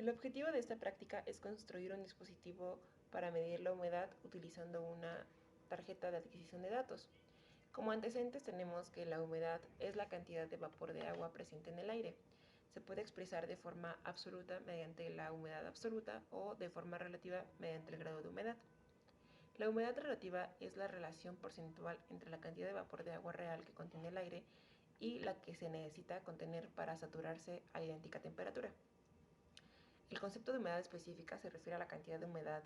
El objetivo de esta práctica es construir un dispositivo para medir la humedad utilizando una tarjeta de adquisición de datos. Como antecedentes tenemos que la humedad es la cantidad de vapor de agua presente en el aire. Se puede expresar de forma absoluta mediante la humedad absoluta o de forma relativa mediante el grado de humedad. La humedad relativa es la relación porcentual entre la cantidad de vapor de agua real que contiene el aire y la que se necesita contener para saturarse a idéntica temperatura. El concepto de humedad específica se refiere a la cantidad de humedad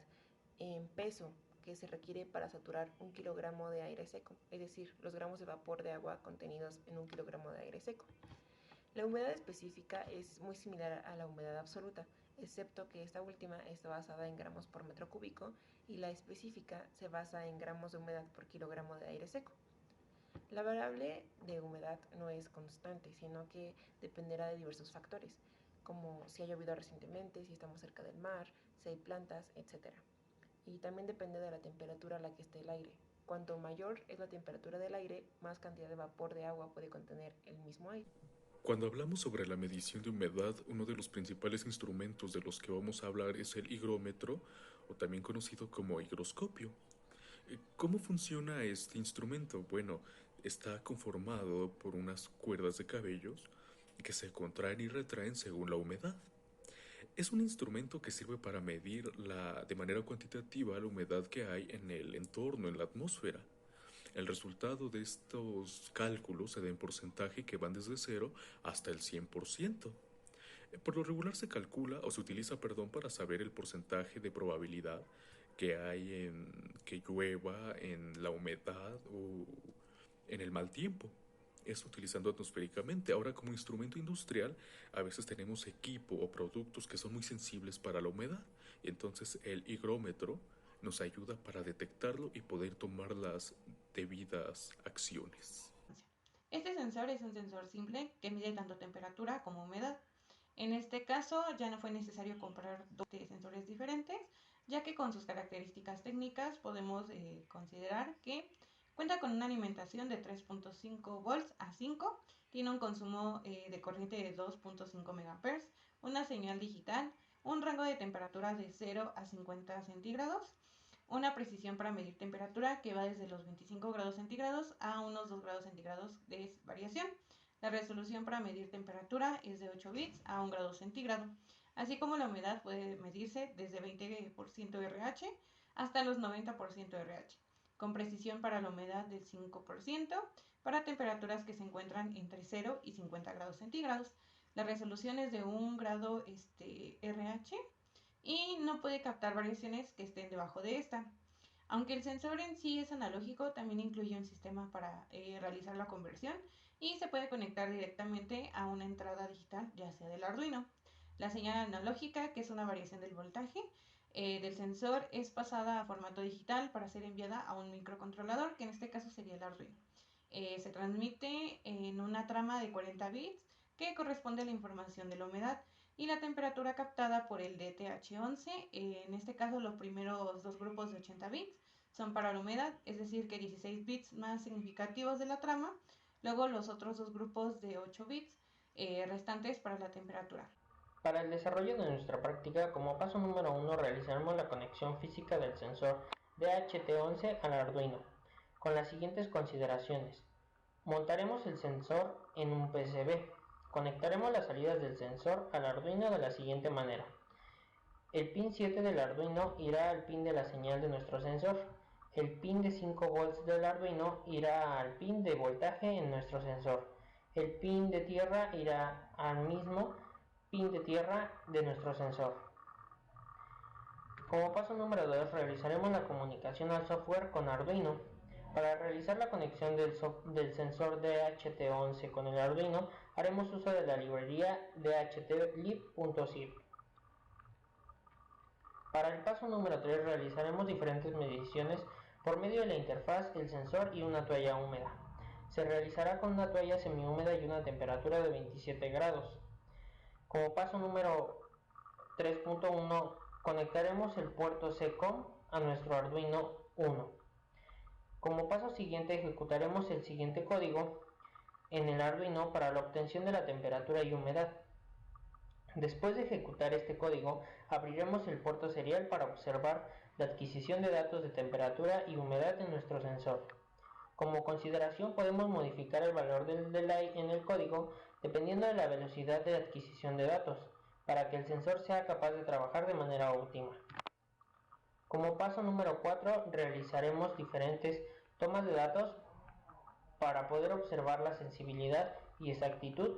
en peso que se requiere para saturar 1 kilogramo de aire seco, es decir, los gramos de vapor de agua contenidos en 1 kilogramo de aire seco. La humedad específica es muy similar a la humedad absoluta, excepto que esta última está basada en gramos por metro cúbico y la específica se basa en gramos de humedad por kilogramo de aire seco. La variable de humedad no es constante, sino que dependerá de diversos factores, como si ha llovido recientemente, si estamos cerca del mar, si hay plantas, etc. Y también depende de la temperatura a la que esté el aire. Cuanto mayor es la temperatura del aire, más cantidad de vapor de agua puede contener el mismo aire. Cuando hablamos sobre la medición de humedad, uno de los principales instrumentos de los que vamos a hablar es el higrómetro, o también conocido como higroscopio. ¿Cómo funciona este instrumento? Bueno, está conformado por unas cuerdas de cabellos que se contraen y retraen según la humedad. Es un instrumento que sirve para medir de manera cuantitativa la humedad que hay en el entorno, en la atmósfera. El resultado de estos cálculos se da en porcentaje que van desde 0 hasta el 100%. Por lo regular se calcula o se utiliza, perdón, para saber el porcentaje de probabilidad que hay en que llueva, en la humedad o en el mal tiempo. Esto utilizando atmosféricamente. Ahora, como instrumento industrial, a veces tenemos equipo o productos que son muy sensibles para la humedad. Y entonces el higrómetro nos ayuda para detectarlo y poder tomar las debidas acciones. Este sensor es un sensor simple que mide tanto temperatura como humedad. En este caso ya no fue necesario comprar dos sensores diferentes, ya que con sus características técnicas podemos considerar que cuenta con una alimentación de 3.5 volts a 5, tiene un consumo de corriente de 2.5 megahertz, una señal digital, un rango de temperaturas de 0 a 50 centígrados, una precisión para medir temperatura que va desde los 25 grados centígrados a unos 2 grados centígrados de variación. La resolución para medir temperatura es de 8 bits a 1 grado centígrado, así como la humedad puede medirse desde 20% RH hasta los 90% RH, con precisión para la humedad del 5% para temperaturas que se encuentran entre 0 y 50 grados centígrados. La resolución es de 1 grado RH y no puede captar variaciones que estén debajo de esta. Aunque el sensor en sí es analógico, también incluye un sistema para realizar la conversión y se puede conectar directamente a una entrada digital, ya sea del Arduino. La señal analógica, que es una variación del voltaje del sensor, es pasada a formato digital para ser enviada a un microcontrolador, que en este caso sería el Arduino. Se transmite en una trama de 40 bits que corresponde a la información de la humedad y la temperatura captada por el DTH11. En este caso los primeros dos grupos de 80 bits son para la humedad, es decir que 16 bits más significativos de la trama, luego los otros dos grupos de 8 bits restantes para la temperatura. Para el desarrollo de nuestra práctica, como paso número 1 realizaremos la conexión física del sensor DHT11 al Arduino, con las siguientes consideraciones. Montaremos el sensor en un PCB. Conectaremos las salidas del sensor al Arduino de la siguiente manera. El pin 7 del Arduino irá al pin de la señal de nuestro sensor. El pin de 5 volts del Arduino irá al pin de voltaje en nuestro sensor. El pin de tierra irá al mismo pin de tierra de nuestro sensor. Como paso número 2 realizaremos la comunicación al software con Arduino. Para realizar la conexión del sensor DHT11 con el Arduino haremos uso de la librería dhtlib.zip. Para el paso número 3 realizaremos diferentes mediciones por medio de la interfaz, el sensor y una toalla húmeda. Se realizará con una toalla semihúmeda y una temperatura de 27 grados. Como paso número 3.1 conectaremos el puerto CCOM a nuestro Arduino 1. Como paso siguiente ejecutaremos el siguiente código en el Arduino para la obtención de la temperatura y humedad. Después de ejecutar este código, abriremos el puerto serial para observar la adquisición de datos de temperatura y humedad en nuestro sensor. Como consideración, podemos modificar el valor del delay en el código dependiendo de la velocidad de adquisición de datos, para que el sensor sea capaz de trabajar de manera óptima. Como paso número 4, realizaremos diferentes tomas de datos para poder observar la sensibilidad y exactitud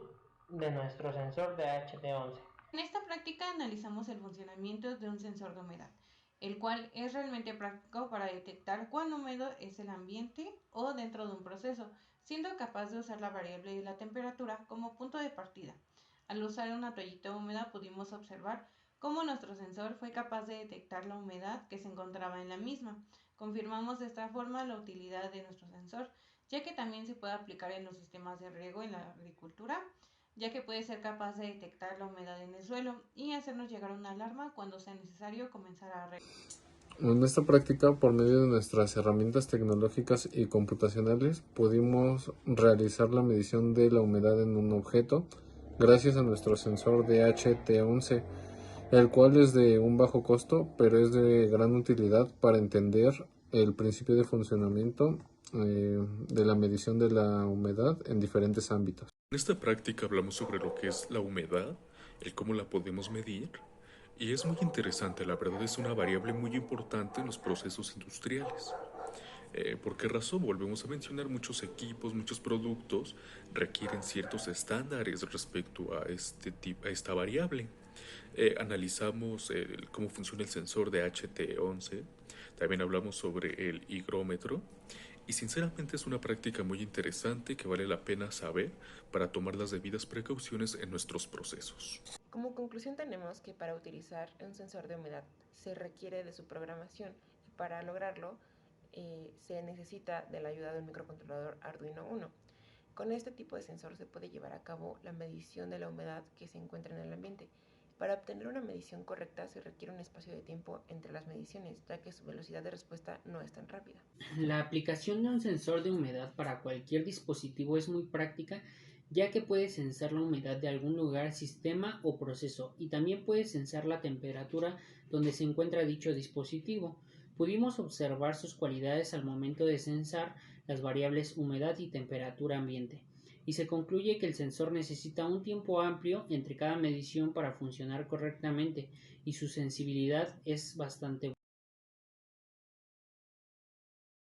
de nuestro sensor de HT11. En esta práctica analizamos el funcionamiento de un sensor de humedad, el cual es realmente práctico para detectar cuán húmedo es el ambiente o dentro de un proceso, siendo capaz de usar la variable de la temperatura como punto de partida. Al usar una toallita húmeda pudimos observar cómo nuestro sensor fue capaz de detectar la humedad que se encontraba en la misma. Confirmamos de esta forma la utilidad de nuestro sensor, ya que también se puede aplicar en los sistemas de riego en la agricultura, ya que puede ser capaz de detectar la humedad en el suelo y hacernos llegar una alarma cuando sea necesario comenzar a regar. En esta práctica, por medio de nuestras herramientas tecnológicas y computacionales, pudimos realizar la medición de la humedad en un objeto gracias a nuestro sensor de HT11, el cual es de un bajo costo, pero es de gran utilidad para entender el principio de funcionamiento de la medición de la humedad en diferentes ámbitos. En esta práctica hablamos sobre lo que es la humedad, el cómo la podemos medir, y es muy interesante, la verdad es una variable muy importante en los procesos industriales. ¿Por qué razón? Volvemos a mencionar muchos equipos, muchos productos requieren ciertos estándares respecto a esta variable. Analizamos cómo funciona el sensor de HT11, también hablamos sobre el higrómetro y sinceramente es una práctica muy interesante que vale la pena saber para tomar las debidas precauciones en nuestros procesos. Como conclusión tenemos que para utilizar un sensor de humedad se requiere de su programación y para lograrlo se necesita de la ayuda de un microcontrolador Arduino Uno. Con este tipo de sensor se puede llevar a cabo la medición de la humedad que se encuentra en el ambiente. Para obtener una medición correcta se requiere un espacio de tiempo entre las mediciones, ya que su velocidad de respuesta no es tan rápida. La aplicación de un sensor de humedad para cualquier dispositivo es muy práctica, ya que puede censar la humedad de algún lugar, sistema o proceso, y también puede censar la temperatura donde se encuentra dicho dispositivo. Pudimos observar sus cualidades al momento de censar las variables humedad y temperatura ambiente, y se concluye que el sensor necesita un tiempo amplio entre cada medición para funcionar correctamente, y su sensibilidad es bastante buena.